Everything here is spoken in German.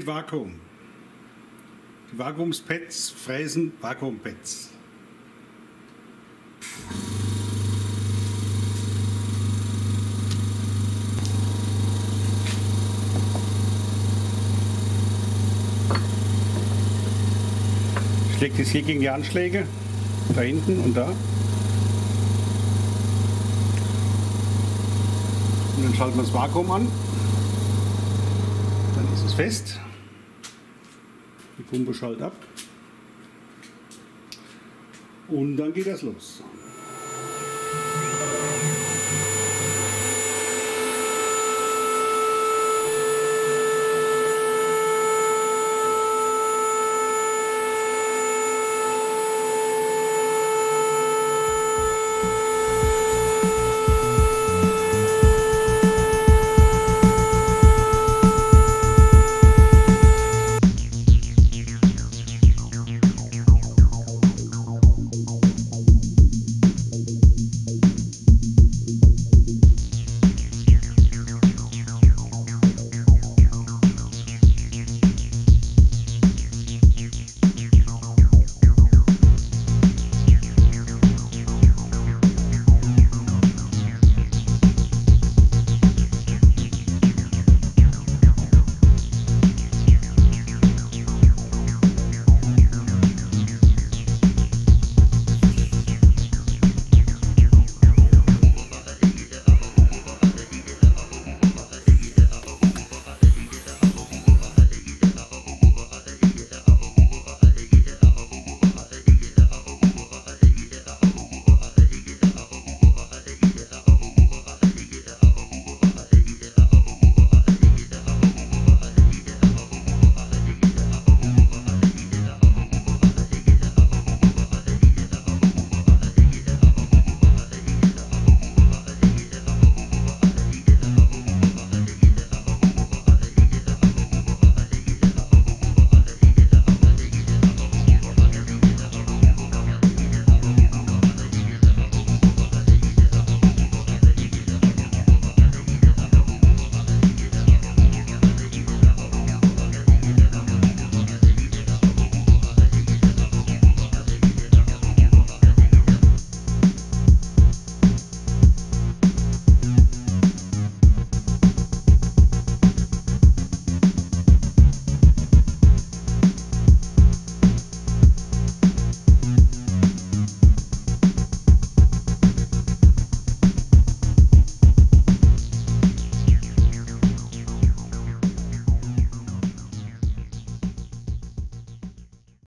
mit Vakuum. Die Vakuumspads fräsen Vakuumpads. Ich lege das hier gegen die Anschläge, da hinten und da. Und dann schalten wir das Vakuum an. Dann ist es fest. Die Pumpe schaltet ab. Und dann geht das los.